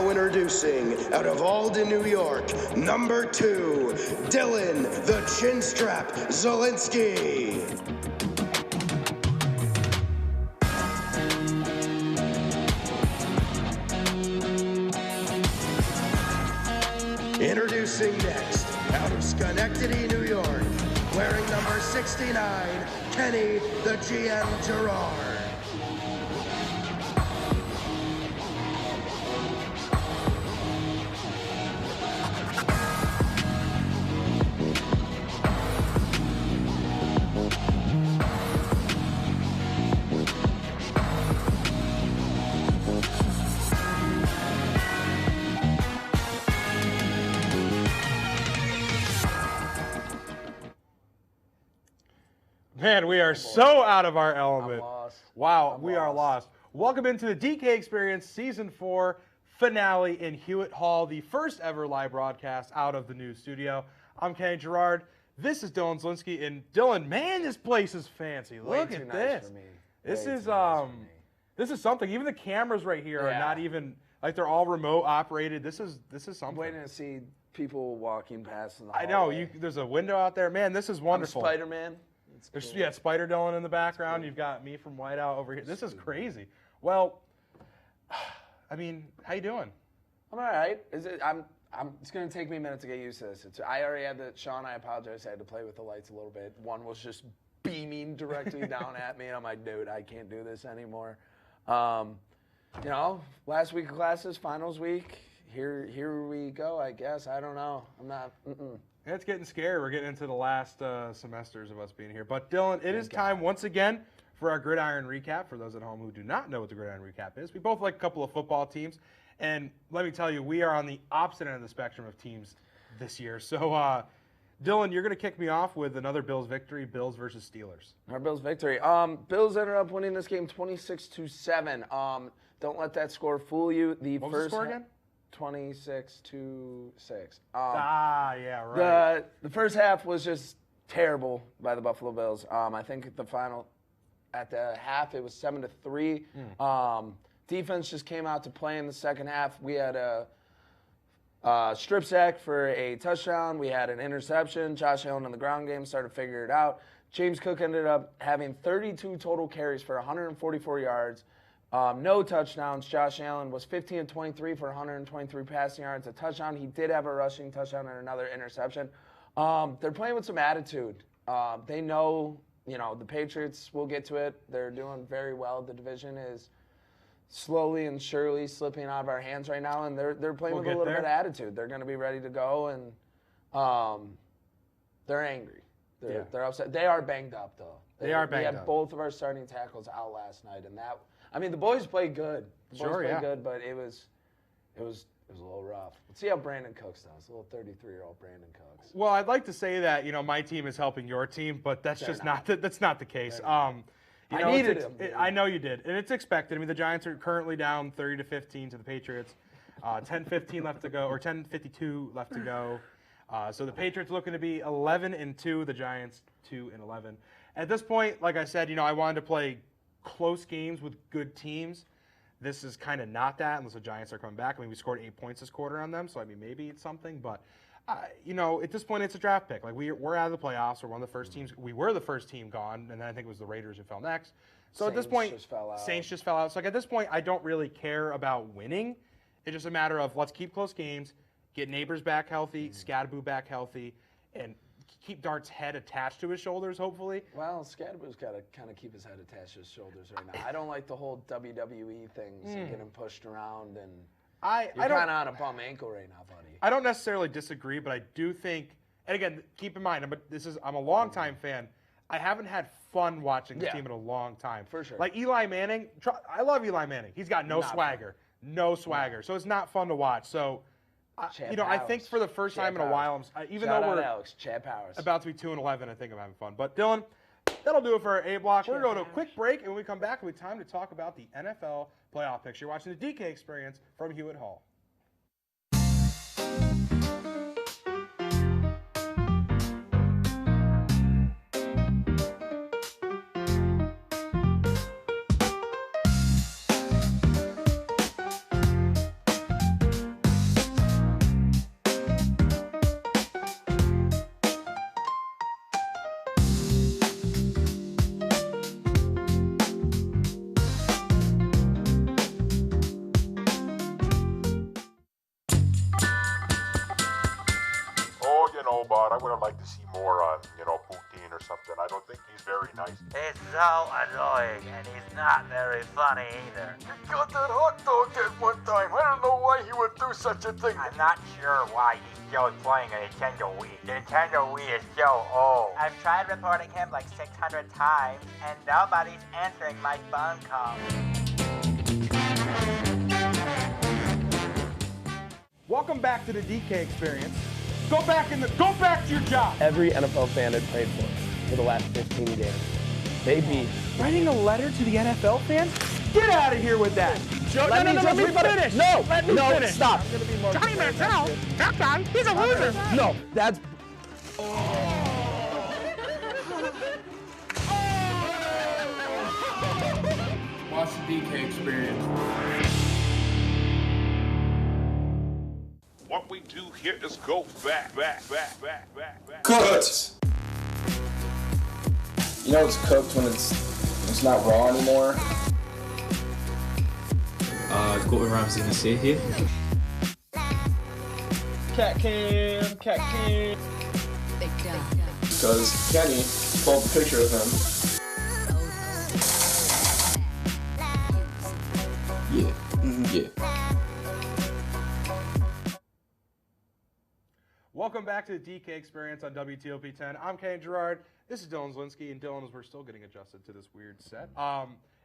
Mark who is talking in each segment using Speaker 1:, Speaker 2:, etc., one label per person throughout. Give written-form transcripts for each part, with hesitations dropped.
Speaker 1: Now introducing, out of Alden, New York, number 2, Dylan the Chinstrap Zielinski. Introducing next, out of Schenectady, New York, wearing number 69, Kenny the GM Gerard.
Speaker 2: Man, we are so out of our element.
Speaker 3: I'm lost.
Speaker 2: Wow, we are lost. Welcome into the DK Experience Season 4 finale in Hewitt Hall, the first ever live broadcast out of the new studio. I'm Kenny Gerard. This is Dylan Zielinski. And Dylan, man, this place is fancy. Look at this. This is something. Even the cameras right here are not even, like, they're all remote operated. This is something.
Speaker 3: I'm waiting to see people walking past in the
Speaker 2: I
Speaker 3: hallway.
Speaker 2: know. There's a window out there. Man, this is wonderful.
Speaker 3: I'm Spider-Man.
Speaker 2: There's Spider Dylan in the background. You've got me from Whiteout over here. This is crazy. Well, I mean, how you doing?
Speaker 3: I'm all right. It's going to take me a minute to get used to this. I already had Sean, I apologize. I had to play with the lights a little bit. One was just beaming directly down at me, and I'm like, dude, I can't do this anymore. Last week of classes, finals week. Here we go, I guess. I don't know. I'm not.
Speaker 2: Yeah, it's getting scary. We're getting into the last semesters of us being here. But, Dylan, it is time once again for our Gridiron Recap. For those at home who do not know what the Gridiron Recap is, we both like a couple of football teams. And let me tell you, we are on the opposite end of the spectrum of teams this year. So, Dylan, you're going to kick me off with another Bills victory, Bills versus Steelers.
Speaker 3: Our Bills victory. Bills ended up winning this game 26-7. Don't let that score fool you.
Speaker 2: What was the score again?
Speaker 3: 26-6.
Speaker 2: Yeah, right.
Speaker 3: The first half was just terrible by the Buffalo Bills. I think at the half it was 7-3. Defense just came out to play in the second half. We had a strip sack for a touchdown. We had an interception. Josh Allen in the ground game started to figure it out. James Cook ended up having 32 total carries for 144 yards. No touchdowns. Josh Allen was 15-23 for 123 passing yards, a touchdown. He did have a rushing touchdown and another interception. They're playing with some attitude. They know, the Patriots will get to it. They're doing very well. The division is slowly and surely slipping out of our hands right now, and they're playing with a little bit of attitude. They're going to be ready to go, and they're angry. They're upset. They are banged up, though.
Speaker 2: They are banged up.
Speaker 3: We had both of our starting tackles out last night, and the boys played good. Good, but it was a little rough. Let's see how Brandon Cooks does. A little 33-year-old Brandon Cooks.
Speaker 2: Well, I'd like to say that my team is helping your team, but that's that's not the case.
Speaker 3: I needed him.
Speaker 2: I know you did, and it's expected. I mean, the Giants are currently down 30-15 to the Patriots. 10:15 left to go, or 10:52 left to go. So the Patriots looking to be 11-2. The Giants 2-11. At this point, like I said, I wanted to play close games with good teams. This is kind of not that unless the Giants are coming back. I mean, we scored 8 points this quarter on them, so maybe it's something. But at this point, it's a draft pick. Like we're out of the playoffs. We're one of the first teams. We were the first team gone, and then I think it was the Raiders who fell next. So at this point, Saints just fell out. So at this point, I don't really care about winning. It's just a matter of let's keep close games, get Neighbors back healthy, Scadaboo back healthy, and keep Dart's head attached to his shoulders, hopefully.
Speaker 3: Well, Scadaboo's got to kind of keep his head attached to his shoulders right now. I don't like the whole WWE things and getting pushed around, and you're kind of on a bum ankle right now, buddy.
Speaker 2: I don't necessarily disagree, but I do think, and again, keep in mind, I'm a longtime fan. I haven't had fun watching the team in a long time.
Speaker 3: For sure.
Speaker 2: Like Eli Manning, I love Eli Manning. He's got no swagger. No swagger. So it's not fun to watch. So, I think for the first time in a while, even though we're about to be 2-11, I think I'm having fun. But Dylan, that'll do it for our A block. We're going to go to a quick break, and when we come back, it'll be time to talk about the NFL playoff picture. You're watching the DK Experience from Hewitt Hall.
Speaker 4: but I would have liked to see more on, Poutine or something. I don't think he's very nice.
Speaker 5: He's so annoying, and he's not very funny either.
Speaker 4: He got that hot dog at one time. I don't know why he would do such a thing.
Speaker 5: I'm not sure why he's still playing a Nintendo Wii. The Nintendo Wii is so old. I've tried reporting him like 600 times, and nobody's answering my phone calls.
Speaker 2: Welcome back to the DK experience. Go back to your job.
Speaker 3: Every NFL fan had prayed for the last 15 games. They beat.
Speaker 2: Writing a letter to the NFL fans? Get out of here with that.
Speaker 3: Let me finish. No,
Speaker 2: finish.
Speaker 3: Stop.
Speaker 6: Johnny Manziel, that guy, he's a loser.
Speaker 3: No, that's.
Speaker 7: Watch the DK experience.
Speaker 4: What we do here is go back.
Speaker 7: Cooked. You know it's cooked when it's not raw anymore.
Speaker 8: Gordon Ramsay gonna sit here.
Speaker 7: Cat cam. Because Kenny pulled a picture of him. Yeah.
Speaker 2: Welcome back to the DK experience on WTOP 10. I'm Kenny Gerard. This is Dylan Zielinski, and Dylan, as we're still getting adjusted to this weird set.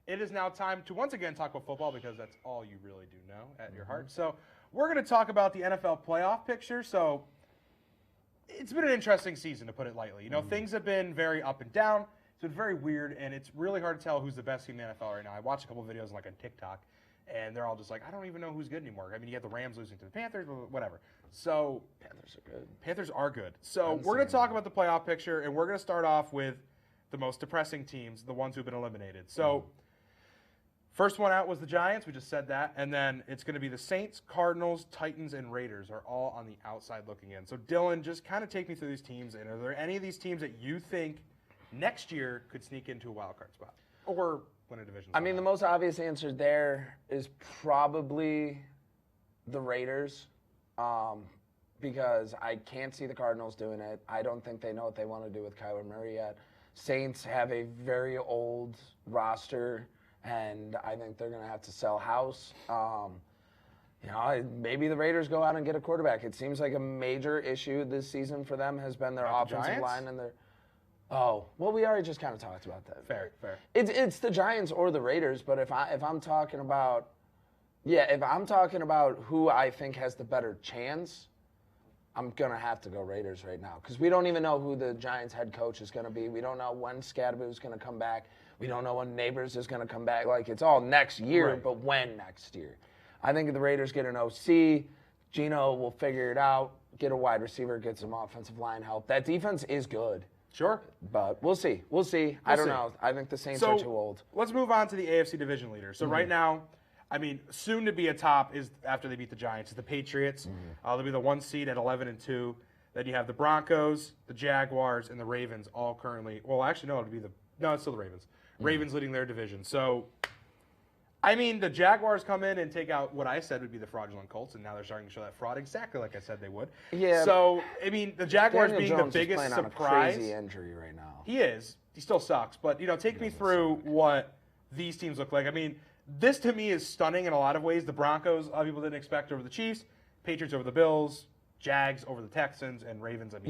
Speaker 2: It is now time to once again talk about football because that's all you really do know at your heart. So we're going to talk about the NFL playoff picture. So it's been an interesting season, to put it lightly. Things have been very up and down. It's been very weird, and it's really hard to tell who's the best team in the NFL right now. I watched a couple of videos on TikTok, and they're all just like, I don't even know who's good anymore. I mean, you have the Rams losing to the Panthers, whatever. So Panthers are good. So we're going to talk about the playoff picture, and we're going to start off with the most depressing teams, the ones who've been eliminated. So first one out was the Giants. We just said that. And then it's going to be the Saints, Cardinals, Titans, and Raiders are all on the outside looking in. So Dylan, just kind of take me through these teams. And are there any of these teams that you think next year could sneak into a wild card spot or win a division?
Speaker 3: I mean, the most obvious answer there is probably the Raiders, because I can't see the Cardinals doing it. I don't think they know what they want to do with Kyler Murray yet. Saints have a very old roster, and I think they're going to have to sell house. Maybe the Raiders go out and get a quarterback. It seems like a major issue this season for them has been their offensive line and their. Oh, well, we already just kind of talked about that.
Speaker 2: Fair.
Speaker 3: It's the Giants or the Raiders, but if I'm talking about who I think has the better chance, I'm gonna have to go Raiders right now because we don't even know who the Giants head coach is gonna be. We don't know when Scadaboo is gonna come back. We don't know when Neighbors is gonna come back. Like, it's all next year, right. But when next year? I think if the Raiders get an OC, Gino will figure it out. Get a wide receiver, get some offensive line help. That defense is good.
Speaker 2: Sure.
Speaker 3: But we'll see. I don't know. I think the Saints are too old.
Speaker 2: Let's move on to the AFC division leader. So right now, I mean, soon to be atop is after they beat the Giants is the Patriots. They'll be the 1 seed at 11-2. Then you have the Broncos, the Jaguars, and the Ravens all currently. Well, actually, no, it's still the Ravens. Ravens leading their division. So, I mean, the Jaguars come in and take out what I said would be the fraudulent Colts, and now they're starting to show that fraud exactly like I said they would.
Speaker 3: Yeah.
Speaker 2: So, I mean, the Jaguars
Speaker 3: Daniel
Speaker 2: being
Speaker 3: Jones
Speaker 2: the biggest
Speaker 3: is playing
Speaker 2: surprise.
Speaker 3: On a crazy injury right now.
Speaker 2: He is. He still sucks. But, take me through what these teams look like. I mean, this to me is stunning in a lot of ways. The Broncos, a lot of people didn't expect over the Chiefs. Patriots over the Bills. Jags over the Texans. And Ravens.
Speaker 3: Of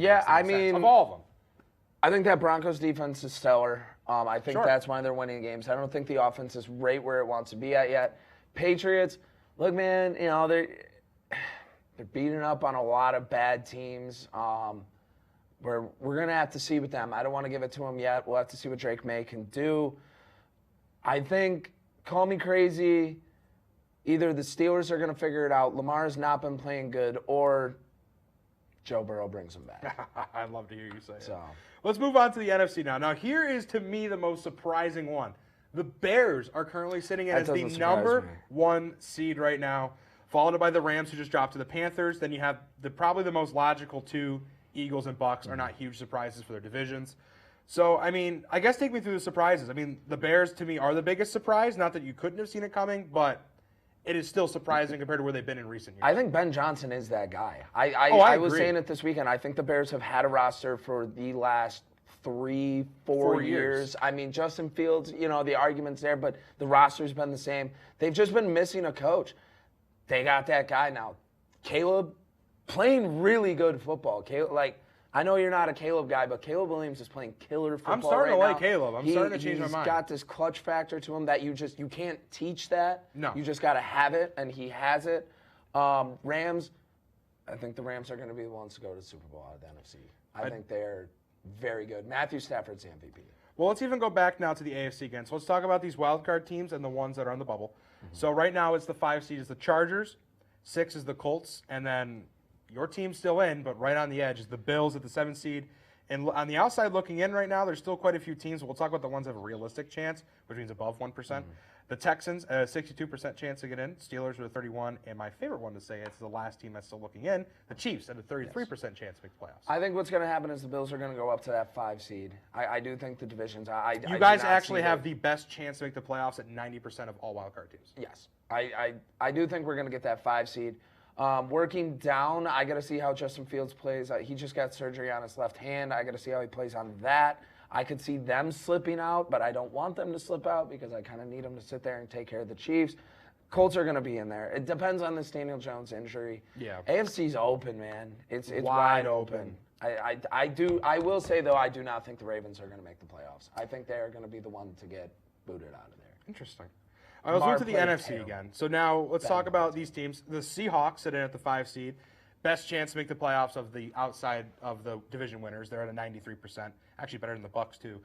Speaker 2: all of them.
Speaker 3: I think that Broncos defense is stellar. I think that's why they're winning games. I don't think the offense is right where it wants to be at yet. Patriots, look, man, they're beating up on a lot of bad teams. We're going to have to see with them. I don't want to give it to them yet. We'll have to see what Drake May can do. I think, call me crazy, either the Steelers are going to figure it out, Lamar's not been playing good, or Joe Burrow brings him back.
Speaker 2: I'd love to hear you say it. Let's move on to the NFC now. Now, here is, to me, the most surprising one. The Bears are currently sitting in as the number 1 seed right now, followed by the Rams, who just dropped to the Panthers. Then you have probably the most logical 2, Eagles and Bucks, are not huge surprises for their divisions. So, I mean, I guess take me through the surprises. I mean, the Bears, to me, are the biggest surprise. Not that you couldn't have seen it coming, but it is still surprising compared to where they've been in recent years.
Speaker 3: I think Ben Johnson is that guy. I was
Speaker 2: agree.
Speaker 3: saying it this weekend. I think the Bears have had a roster for the last 3-4 years. I mean, Justin Fields, the argument's there, but the roster's been the same. They've just been missing a coach. They got that guy now. Caleb playing really good football. Caleb, I know you're not a Caleb guy, but Caleb Williams is playing killer football.
Speaker 2: I'm starting
Speaker 3: right
Speaker 2: to like
Speaker 3: now.
Speaker 2: Caleb. I'm starting to change my mind.
Speaker 3: He's got this clutch factor to him that you can't teach that.
Speaker 2: No.
Speaker 3: You just got to have it, and he has it. Rams, I think the Rams are going to be the ones to go to the Super Bowl out of the NFC. I think they're very good. Matthew Stafford's the MVP.
Speaker 2: Well, let's even go back now to the AFC again. So let's talk about these wild card teams and the ones that are on the bubble. So right now it's the 5 seed is the Chargers, 6 is the Colts, and then your team's still in, but right on the edge is the Bills at the 7 seed. And on the outside looking in right now, there's still quite a few teams. But we'll talk about the ones that have a realistic chance, which means above 1%. The Texans, a 62% chance to get in. Steelers with a 31%. And my favorite one to say, it's the last team that's still looking in, the Chiefs at a 33% chance to make the playoffs.
Speaker 3: I think what's going to happen is the Bills are going to go up to that 5 seed. I do think the divisions.
Speaker 2: You guys actually have the best chance to make the playoffs at 90% of all wildcard teams.
Speaker 3: Yes. I do think we're going to get that 5 seed. Working down, I got to see how Justin Fields plays. He just got surgery on his left hand. I got to see how he plays on that. I could see them slipping out, but I don't want them to slip out because I kind of need them to sit there and take care of the Chiefs. Colts are going to be in there. It depends on this Daniel Jones injury.
Speaker 2: Yeah.
Speaker 3: AFC's open, man. It's wide open. I will say, though, I do not think the Ravens are going to make the playoffs. I think they are going to be the one to get booted out of there.
Speaker 2: Interesting. All right, let's move to the
Speaker 3: played
Speaker 2: NFC
Speaker 3: terrible.
Speaker 2: again. So now let's talk about these teams. The Seahawks sit in at the 5 seed. Best chance to make the playoffs of the outside of the division winners. They're at a 93%. Actually better than the Bucs too.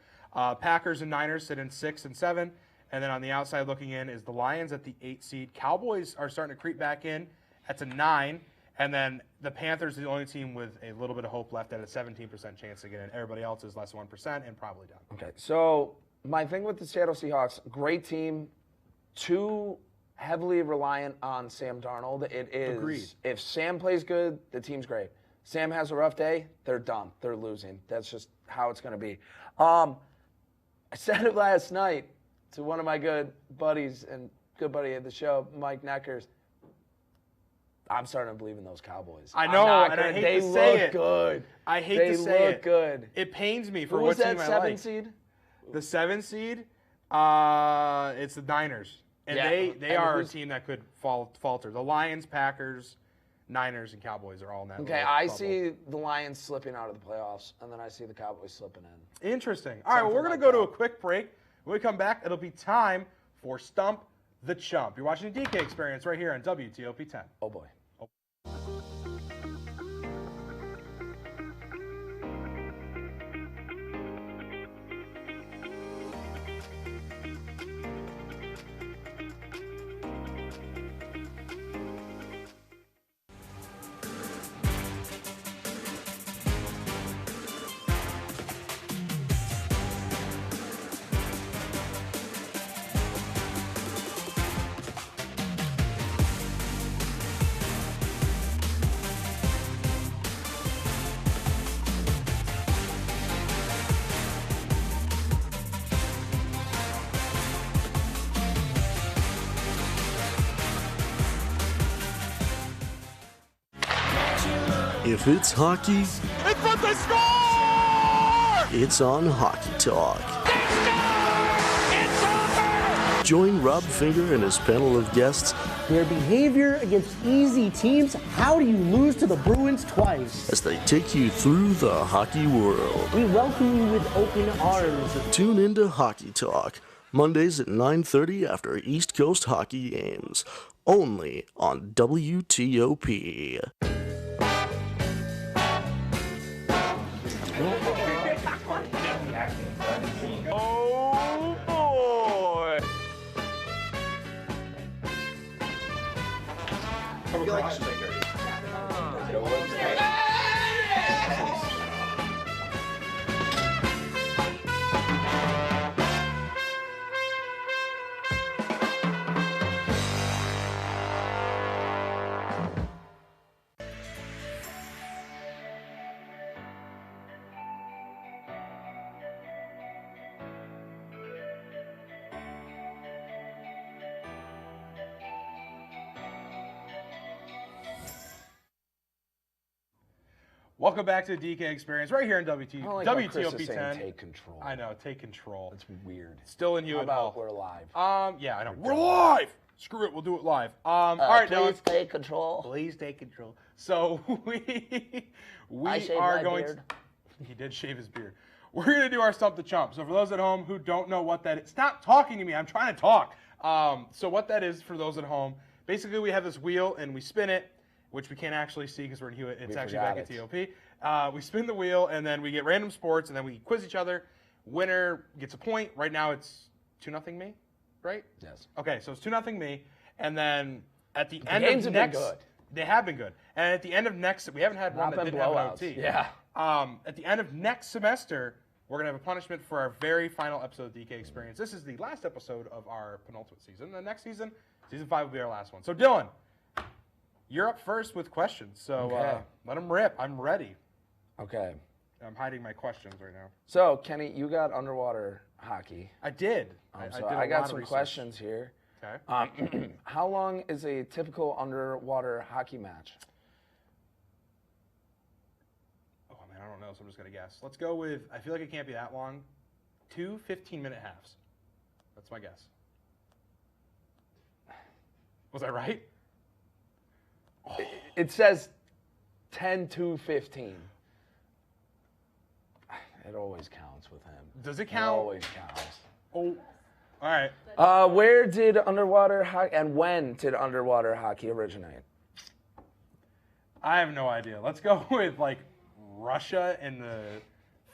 Speaker 2: Packers and Niners sit in 6 and 7. And then on the outside looking in is the Lions at the 8 seed. Cowboys are starting to creep back in. That's a 9. And then the Panthers are the only team with a little bit of hope left at a 17% chance to get in. Everybody else is less than 1% and probably down.
Speaker 3: Okay, so my thing with the Seattle Seahawks, great team, too heavily reliant on Sam Darnold. It is.
Speaker 2: Agreed.
Speaker 3: If Sam plays good, the team's great. Sam has a rough day, they're done. They're losing. That's just how it's going to be. I said it last night to one of my good buddies and good buddy of the show, Mike Neckers. I'm starting to believe in those Cowboys.
Speaker 2: I know, and I hate
Speaker 3: they
Speaker 2: to say
Speaker 3: look
Speaker 2: it.
Speaker 3: good.
Speaker 2: I hate
Speaker 3: they
Speaker 2: to say
Speaker 3: look
Speaker 2: it.
Speaker 3: good.
Speaker 2: It pains me for
Speaker 3: Who
Speaker 2: what
Speaker 3: was
Speaker 2: team
Speaker 3: that
Speaker 2: I
Speaker 3: 7
Speaker 2: like.
Speaker 3: seed?
Speaker 2: The 7 seed, it's the Niners. And
Speaker 3: Yeah.
Speaker 2: they
Speaker 3: And
Speaker 2: are a
Speaker 3: who's-
Speaker 2: team that could falter. The Lions, Packers, Niners, and Cowboys are all in that.
Speaker 3: Okay,
Speaker 2: little
Speaker 3: I
Speaker 2: bubble.
Speaker 3: see the Lions slipping out of the playoffs, and then I see the Cowboys slipping in.
Speaker 2: Interesting. All right, well, we're going to go to a quick break. When we come back, it'll be time for Stump the Chump. You're watching the DK Experience right here on WTOP 10.
Speaker 3: Oh, boy.
Speaker 9: If it's hockey,
Speaker 6: It's what they score!
Speaker 9: it's on Hockey Talk.
Speaker 6: It's over!
Speaker 9: Join Rob Finger and his panel of guests
Speaker 10: Their behavior against easy teams, how do you lose to the Bruins twice?
Speaker 9: as they take you through the hockey world.
Speaker 10: We welcome you with open arms.
Speaker 9: Tune into Hockey Talk, Mondays at 9:30 after East Coast hockey games, only on WTOP.
Speaker 6: Oh boy!
Speaker 2: Welcome back to the DK Experience right here in
Speaker 3: I don't like how Chris is
Speaker 2: WTOP
Speaker 3: saying
Speaker 2: 10.
Speaker 3: take control.
Speaker 2: I know, take control.
Speaker 3: It's weird.
Speaker 2: Still in
Speaker 3: How
Speaker 2: Hewitt
Speaker 3: about
Speaker 2: Hall.
Speaker 3: we're live?
Speaker 2: Yeah, I know. We're live. Screw it, we'll do it live. All right, Dylan.
Speaker 3: Please take control.
Speaker 2: Please take control. So we
Speaker 3: I shaved
Speaker 2: are
Speaker 3: my
Speaker 2: going
Speaker 3: beard.
Speaker 2: to. He did shave his beard. We're going to do our Stump the Chump. So for those at home who don't know what that is, stop talking to me. I'm trying to talk. So what that is for those at home, basically we have this wheel and we spin it, which we can't actually see because we're in Hewitt. It's actually back at TOP. We spin the wheel and then we get random sports and then we quiz each other. Winner gets a point. Right now it's 2-0 me, right?
Speaker 3: Yes.
Speaker 2: Okay, so it's 2-0 me. And then at the end
Speaker 3: games
Speaker 2: of
Speaker 3: have been
Speaker 2: next,
Speaker 3: good.
Speaker 2: They have been good. And at the end of next, we haven't had one that didn't have an OT.
Speaker 3: Yeah.
Speaker 2: At the end of next semester, we're gonna have a punishment for our very final episode of DK Experience. This is the last episode of our penultimate season. The next season, season 5 will be our last one. So Dylan, you're up first with questions. So
Speaker 3: Okay.
Speaker 2: let them rip. I'm ready.
Speaker 3: Okay.
Speaker 2: I'm hiding my questions right now.
Speaker 3: So, Kenny, you got underwater hockey.
Speaker 2: I did.
Speaker 3: So
Speaker 2: did a
Speaker 3: I got
Speaker 2: lot of
Speaker 3: some
Speaker 2: research.
Speaker 3: questions here.
Speaker 2: Okay.
Speaker 3: How long is a typical underwater hockey match?
Speaker 2: Oh man, I don't know, so I'm just gonna guess. Let's go with. I feel like it can't be that long. 2 15-minute halves. That's my guess. Was I right?
Speaker 3: It says 10 to 15. It always counts with him.
Speaker 2: Does it
Speaker 3: It
Speaker 2: count?
Speaker 3: always counts.
Speaker 2: Oh, all right.
Speaker 3: Where did underwater hockey and when did underwater hockey originate?
Speaker 2: I have no idea. Let's go with like Russia in the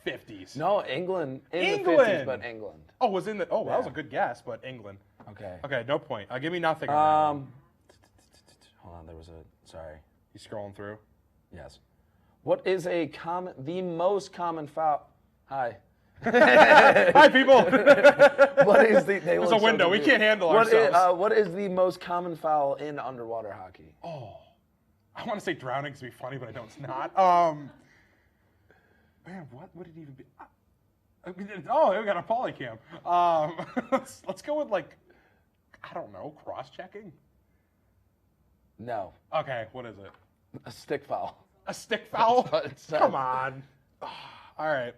Speaker 2: 50s.
Speaker 3: No, England in
Speaker 2: England!
Speaker 3: the 50s, but England.
Speaker 2: Oh, was in the. Oh, that was a
Speaker 3: Yeah.
Speaker 2: good guess, but England.
Speaker 3: Okay.
Speaker 2: Okay, no point. Give me nothing. On that one.
Speaker 3: Hold on, there was a. Sorry.
Speaker 2: You scrolling through?
Speaker 3: Yes. What is the most common foul? Hi.
Speaker 2: Hi, people.
Speaker 3: What is the?
Speaker 2: There's a window. We can't handle ourselves.
Speaker 3: What is the most common foul in underwater hockey?
Speaker 2: Oh, I want to say drowning to be funny, but I know it's not. Man, what would it even be? Oh, we got a polycam. Let's go with like, I don't know, cross-checking.
Speaker 3: No.
Speaker 2: Okay, what is it?
Speaker 3: A stick foul.
Speaker 2: A stick foul?
Speaker 3: That's what it says.
Speaker 2: Come on. All right.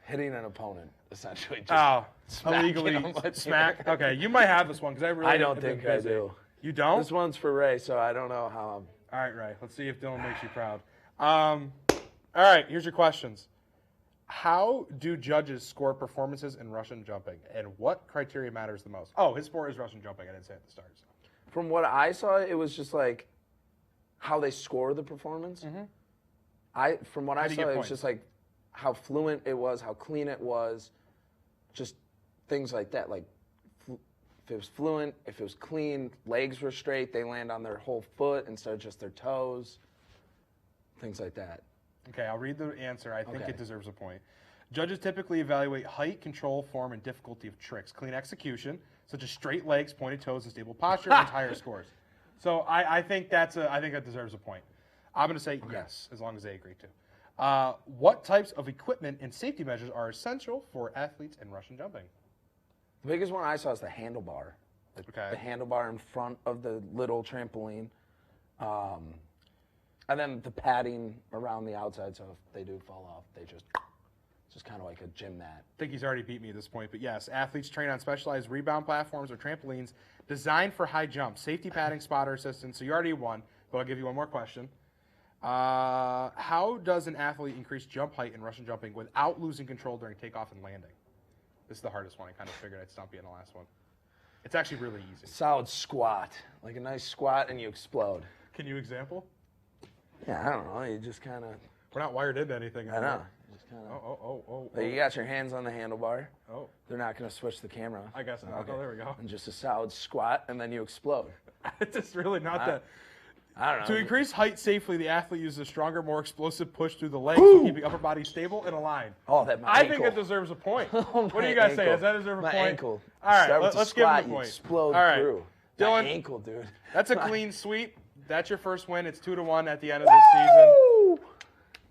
Speaker 3: Hitting an opponent, essentially. Just
Speaker 2: Oh,
Speaker 3: smacking
Speaker 2: illegally
Speaker 3: him with
Speaker 2: smack.
Speaker 3: your-
Speaker 2: Okay, you might have this one because I really.
Speaker 3: I don't
Speaker 2: have been
Speaker 3: think I
Speaker 2: busy.
Speaker 3: do.
Speaker 2: You don't?
Speaker 3: This one's for Ray, so I don't know how I'm.
Speaker 2: All right, Ray. Let's see if Dylan makes you proud. All right, here's your questions. How do judges score performances in Russian jumping, and what criteria matters the most? Oh, his sport is Russian jumping. I didn't say it at the start. So.
Speaker 3: From what I saw, it was just like how they score the performance. From what I
Speaker 2: do you
Speaker 3: saw,
Speaker 2: get
Speaker 3: it was
Speaker 2: points?
Speaker 3: just like how fluent it was, how clean it was, just things like that. Like if it was fluent, if it was clean, legs were straight, they land on their whole foot instead of just their toes, things like that.
Speaker 2: Okay, I'll read the answer. I think
Speaker 3: Okay.
Speaker 2: it deserves a point. Judges typically evaluate height, control, form, and difficulty of tricks. Clean execution, such as straight legs, pointed toes, and stable posture, and higher scores. So I think that deserves a point. I'm going to say yes, as long as they agree to. What types of equipment and safety measures are essential for athletes in Russian jumping?
Speaker 3: The biggest one I saw is the handlebar. The handlebar in front of the little trampoline. And then the padding around the outside, so if they do fall off, they just kind of like a gym mat.
Speaker 2: I think he's already beat me at this point, but yes, athletes train on specialized rebound platforms or trampolines designed for high jumps. Safety padding, spotter assistance. So you already won, but I'll give you one more question. How does an athlete increase jump height in Russian jumping without losing control during takeoff and landing? This is the hardest one. I kind of figured I'd stump you in the last one. It's actually really easy.
Speaker 3: Solid squat, like a nice squat, and you explode.
Speaker 2: Can you example?
Speaker 3: Yeah, I don't know. You just kind of.
Speaker 2: We're not wired into anything.
Speaker 3: I know. You just kind of.
Speaker 2: Oh.
Speaker 3: You got your hands on the handlebar.
Speaker 2: Oh.
Speaker 3: They're not going to switch the camera.
Speaker 2: I guess not.
Speaker 3: Okay.
Speaker 2: Oh, there we go.
Speaker 3: And just a solid squat, and then you explode.
Speaker 2: It's just really not that.
Speaker 3: I don't know.
Speaker 2: To increase height safely, the athlete uses a stronger, more explosive push through the legs, while keeping upper body stable and aligned.
Speaker 3: Oh, that my
Speaker 2: I
Speaker 3: ankle.
Speaker 2: think it deserves a point.
Speaker 3: Oh,
Speaker 2: What do you
Speaker 3: my
Speaker 2: guys say?
Speaker 3: ankle.
Speaker 2: Does that deserve a
Speaker 3: my
Speaker 2: point?
Speaker 3: Ankle.
Speaker 2: All right,
Speaker 3: Start with the
Speaker 2: let's give him
Speaker 3: squat,
Speaker 2: a
Speaker 3: you
Speaker 2: point.
Speaker 3: explode
Speaker 2: All right.
Speaker 3: through.
Speaker 2: Dylan,
Speaker 3: My ankle, dude.
Speaker 2: That's a clean sweep. That's your first win. It's 2-1 at the end of this season.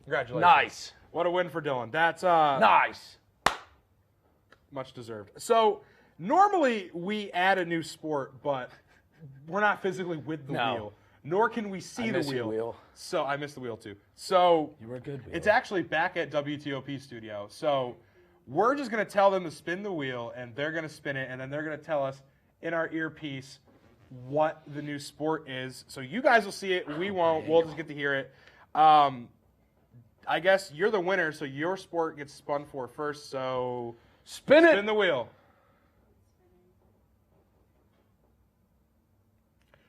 Speaker 2: Congratulations.
Speaker 3: Nice.
Speaker 2: What a win for Dylan. That's
Speaker 3: Nice.
Speaker 2: much deserved. So normally we add a new sport, but we're not physically with the wheel. nor can we see
Speaker 3: I
Speaker 2: the
Speaker 3: miss your wheel.
Speaker 2: So I missed the wheel too. So
Speaker 3: You were a good wheel.
Speaker 2: it's actually back at WTOP studio. So we're just going to tell them to spin the wheel, and they're going to spin it, and then they're going to tell us in our earpiece what the new sport is. So you guys will see it. We won't. We'll just get to hear it. I guess you're the winner, so your sport gets spun for first. So spin the wheel.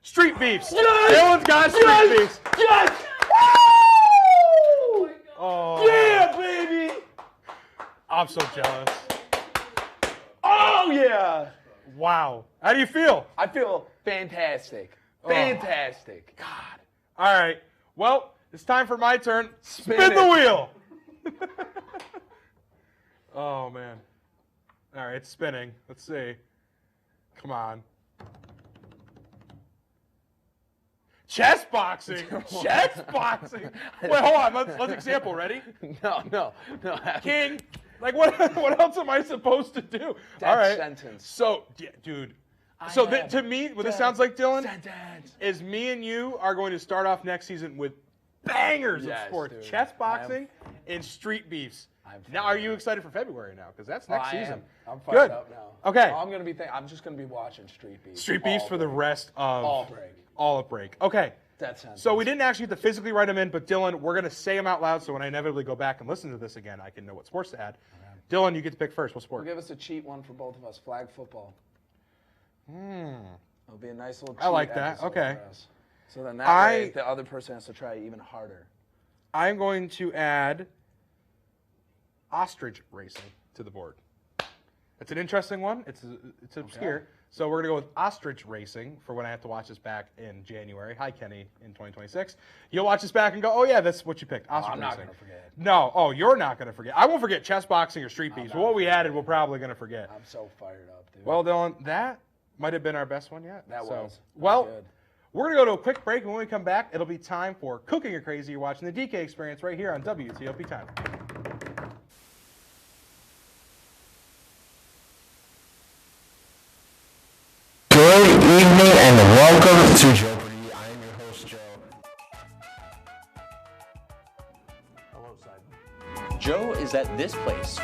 Speaker 2: Street beefs.
Speaker 3: Yes!
Speaker 2: Dylan's got street beefs.
Speaker 3: Yes!
Speaker 2: Oh.
Speaker 3: Yeah, baby!
Speaker 2: I'm so jealous.
Speaker 3: Oh, yeah!
Speaker 2: Wow. How do you feel?
Speaker 3: I feel fantastic. Fantastic.
Speaker 2: God. All right. Well, it's time for my turn. Spin
Speaker 3: it.
Speaker 2: the wheel. Oh, man. All right, it's spinning. Let's see. Come on. Chess boxing. Chess boxing. Wait, hold on. Let's example. Ready?
Speaker 3: No.
Speaker 2: King. Like, what else am I supposed to do? All right.
Speaker 3: Sentence.
Speaker 2: So, yeah, dude. So to me, what this sounds like, Dylan,
Speaker 3: Sentence.
Speaker 2: is me and you are going to start off next season with bangers of sports.
Speaker 3: Dude.
Speaker 2: Chess boxing and street beefs. Now, are you excited for February now? Because that's next season.
Speaker 3: I'm fired
Speaker 2: Good.
Speaker 3: up now.
Speaker 2: Okay.
Speaker 3: I'm just gonna be watching Street Beefs.
Speaker 2: Street beefs for the rest of
Speaker 3: all break.
Speaker 2: All at break. Okay.
Speaker 3: That's sense.
Speaker 2: So we didn't actually have to physically write them in, but Dylan, we're going to say them out loud so when I inevitably go back and listen to this again, I can know what sports to add. Dylan, you get to pick first. What sport?
Speaker 3: We'll give us a cheat one for both of us. Flag football. It'll be a nice little cheat
Speaker 2: I like that.
Speaker 3: episode
Speaker 2: Okay.
Speaker 3: for us. So then that way, the other person has to try even harder.
Speaker 2: I'm going to add ostrich racing to the board. It's an interesting one. It's obscure. Okay. So we're going to go with ostrich racing for when I have to watch this back in January. Hi, Kenny, in 2026. You'll watch this back and go, oh, yeah, that's what you picked, ostrich
Speaker 3: I'm
Speaker 2: racing.
Speaker 3: not going to forget.
Speaker 2: No, you're not going to forget. I won't forget chess boxing or street beefs, but what we added, we're probably going to forget.
Speaker 3: I'm so fired up, dude.
Speaker 2: Well, Dylan, that might have been our best one yet.
Speaker 3: That was.
Speaker 2: Well,
Speaker 3: good.
Speaker 2: we're going to go to a quick break, and when we come back, it'll be time for Cooking or Crazy. You're watching the DK Experience right here on WTOP Time.
Speaker 11: Good evening and welcome to Jeopardy! I am your host, Joe.
Speaker 12: Hello, Simon. Joe is at this place.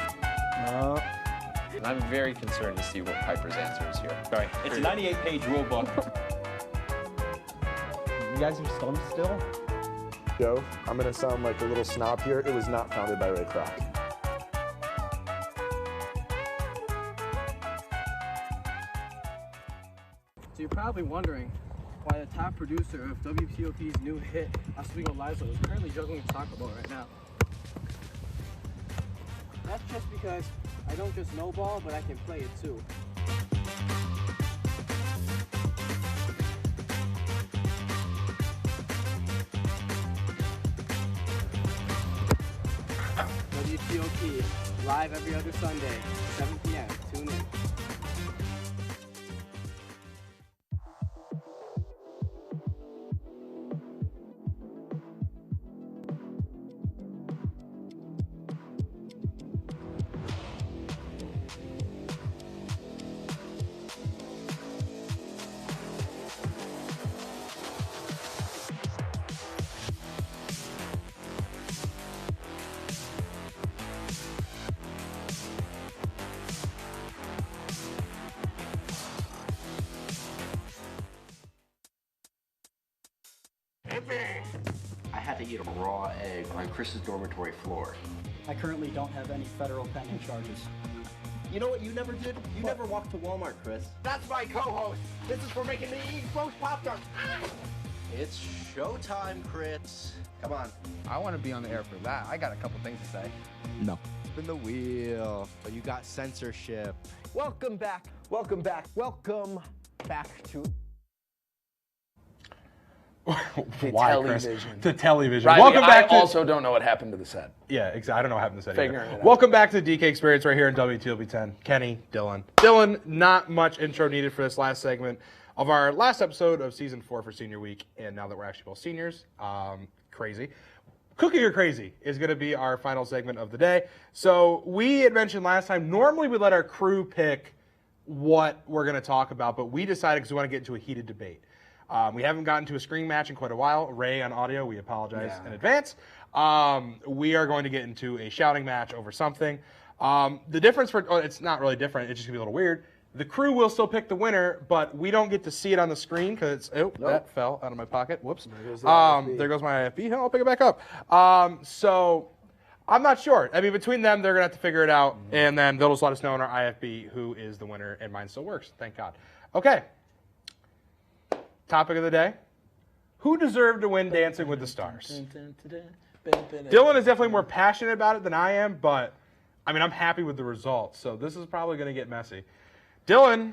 Speaker 12: And I'm very concerned to see what Piper's answer is here. Sorry, it's a 98-page rule book.
Speaker 13: You guys are stunned still?
Speaker 14: Joe, I'm going to sound like a little snob here. It was not founded by Ray Kroc.
Speaker 15: So you're probably wondering why the top producer of WTOP's new hit, Oswego Liza, is currently juggling a soccer ball right now. That's just because I don't just know ball, but I can play it too. WTOP, live every other Sunday, 7 p.m. Tune in.
Speaker 16: I had to eat a raw egg on Chris's dormitory floor.
Speaker 10: I currently don't have any federal pending charges.
Speaker 16: You know what you never did? You never walked to Walmart, Chris.
Speaker 17: That's my co-host. This is for making me eat roast Pop-Tarts.
Speaker 16: It's showtime, Crits. Come on.
Speaker 18: I want to be on the air for that. I got a couple things to say.
Speaker 19: No. Spin the wheel. But you got censorship.
Speaker 17: Welcome back. Welcome back. Welcome back to...
Speaker 2: Why,
Speaker 3: television.
Speaker 2: Chris? To television.
Speaker 3: Riley,
Speaker 2: Welcome back
Speaker 3: I also don't know what happened to the set.
Speaker 2: Yeah, exactly. I don't know what happened to the set
Speaker 3: Figuring
Speaker 2: either.
Speaker 3: it out.
Speaker 2: Welcome back to the DK Experience right here in WTOP 10. Kenny, Dylan. Dylan, not much intro needed for this last segment of our last episode of Season 4 for Senior Week. And now that we're actually both seniors, crazy. Cooking or Crazy is going to be our final segment of the day. So we had mentioned last time, normally we let our crew pick what we're going to talk about, but we decided because we want to get into a heated debate. We haven't gotten to a screen match in quite a while. Ray on audio, we apologize in advance. We are going to get into a shouting match over something. The difference it's not really different. It's just going to be a little weird. The crew will still pick the winner, but we don't get to see it on the screen because that fell out of my pocket. Whoops. There goes my IFB. I'll pick it back up. So I'm not sure. I mean, between them, they're going to have to figure it out, and then they'll just let us know in our IFB who is the winner, and mine still works. Thank God. Okay. Topic of the day. Who deserved to win Dancing with the Stars? Dylan is definitely more passionate about it than I am, but, I mean, I'm happy with the results, so this is probably going to get messy. Dylan,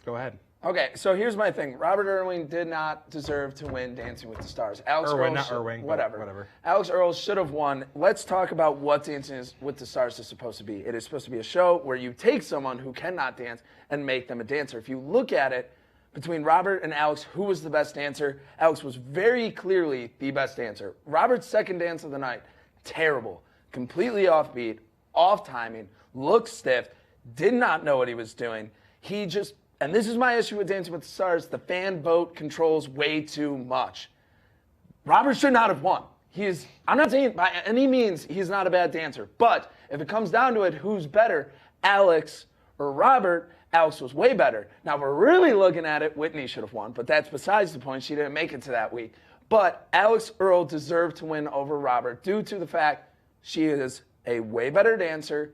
Speaker 2: go ahead.
Speaker 3: Okay, so here's my thing. Robert Irwin did not deserve to win Dancing with the Stars. Alex Earl,
Speaker 2: not Irwin, whatever.
Speaker 3: Alex Earl should have won. Let's talk about what Dancing with the Stars is supposed to be. It is supposed to be a show where you take someone who cannot dance and make them a dancer. If you look at it, between Robert and Alex, who was the best dancer? Alex was very clearly the best dancer. Robert's second dance of the night, terrible. Completely offbeat, off timing, looked stiff, did not know what he was doing. He just... And this is my issue with Dancing with the Stars. The fan vote controls way too much. Robert should not have won. I'm not saying by any means he's not a bad dancer. But if it comes down to it, who's better, Alex or Robert? Alex was way better. Now, we're really looking at it, Whitney should have won. But that's besides the point. She didn't make it to that week. But Alex Earl deserved to win over Robert due to the fact she is a way better dancer.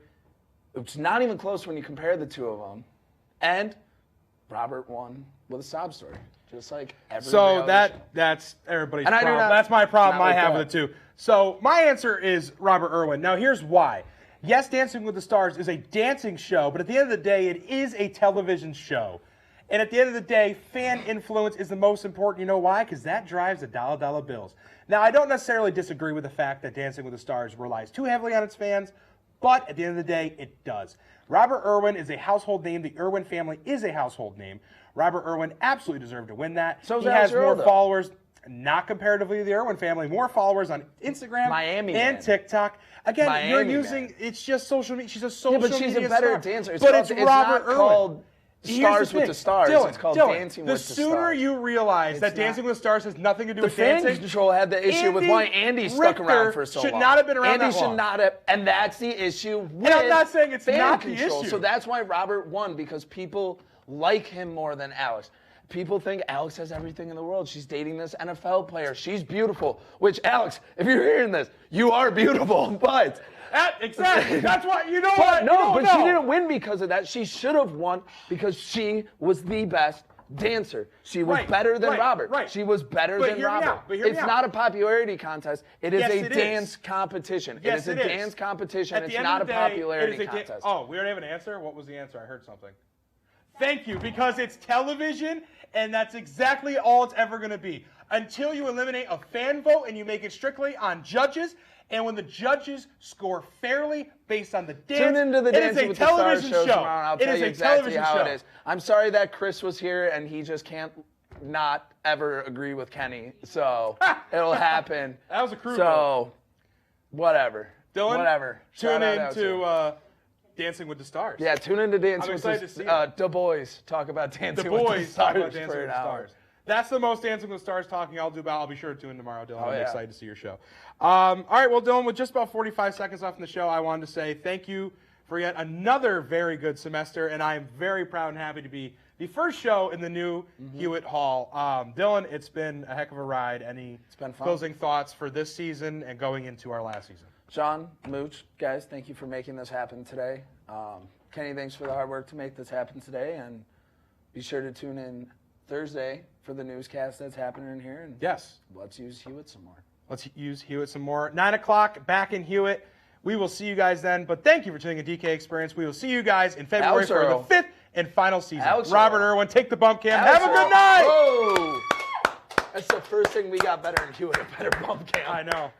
Speaker 3: It's not even close when you compare the two of them. And Robert won with a sob story, just like every.
Speaker 2: So that's everybody's problem. That's my problem I have with it too. So my answer is Robert Irwin. Now here's why. Yes, Dancing with the Stars is a dancing show, but at the end of the day, it is a television show. And at the end of the day, fan influence is the most important. You know why? Because that drives the dollar bills. Now, I don't necessarily disagree with the fact that Dancing with the Stars relies too heavily on its fans, but at the end of the day, it does. Robert Irwin is a household name. The Irwin family is a household name. Robert Irwin absolutely deserved to win that.
Speaker 3: So
Speaker 2: he has more followers, not comparatively to the Irwin family, more followers on Instagram and TikTok. Again, you're using, it's just social media. She's a social media star.
Speaker 3: Yeah, but she's a better dancer.
Speaker 2: But it's Robert Irwin.
Speaker 3: Called Stars with the Stars.
Speaker 2: Dylan,
Speaker 3: it's called Dancing with the Stars.
Speaker 2: The sooner you realize that Dancing with the Stars has nothing to do with
Speaker 3: dancing. The fan control had the issue with why Andy stuck around for so long.
Speaker 2: Should not have been around that long.
Speaker 3: Andy should not have, and that's the issue with
Speaker 2: And I'm not saying it's
Speaker 3: fan
Speaker 2: not
Speaker 3: control.
Speaker 2: the issue.
Speaker 3: So that's why Robert won, because people like him more than Alex. People think Alex has everything in the world. She's dating this NFL player. She's beautiful. Which, Alex, if you're hearing this, you are beautiful, but...
Speaker 2: Exactly. That's why, you know
Speaker 3: but
Speaker 2: what?
Speaker 3: No, but she didn't win because of that. She should have won because she was the best dancer. She was better than Robert. She was better than Robert. It's not a popularity contest. It is a dance competition. It is a dance competition. It's not a popularity contest.
Speaker 2: Oh, we already have an answer? What was the answer? I heard something. Thank you, because it's television, and that's exactly all it's ever going to be. Until you eliminate a fan vote and you make it strictly on judges, and when the judges score fairly based on the dance,
Speaker 3: tune into the Dancing with the Stars show tomorrow. I'll tell you exactly how it is. I'm sorry that Chris was here, and he just can't not ever agree with Kenny. So it'll happen.
Speaker 2: That was a crew
Speaker 3: So, whatever.
Speaker 2: Dylan,
Speaker 3: whatever.
Speaker 2: Tune in to Dancing with the Stars.
Speaker 3: Yeah, tune into Dancing with the Stars. Du Bois talk about Dancing with the Stars for an hour.
Speaker 2: That's the most Dancing with the Stars talking I'll do about. I'll be sure to tune in tomorrow, Dylan. I'm excited to see your show. All right, well, Dylan, with just about 45 seconds left in the show, I wanted to say thank you for yet another very good semester, and I am very proud and happy to be the first show in the new Hewitt Hall. Dylan, it's been a heck of a ride. Any closing thoughts for this season and going into our last season?
Speaker 3: Sean, Mooch, guys, thank you for making this happen today. Kenny, thanks for the hard work to make this happen today, and be sure to tune in Thursday for the newscast that's happening here. And let's use Hewitt some more.
Speaker 2: Let's use Hewitt some more. 9 o'clock, back in Hewitt. We will see you guys then. But thank you for tuning in DK Experience. We will see you guys in February for the 5th and final season. Robert Irwin, take the bump cam. Have a good night.
Speaker 3: Whoa. That's the first thing we got better in Hewitt, a better bump cam.
Speaker 2: I know.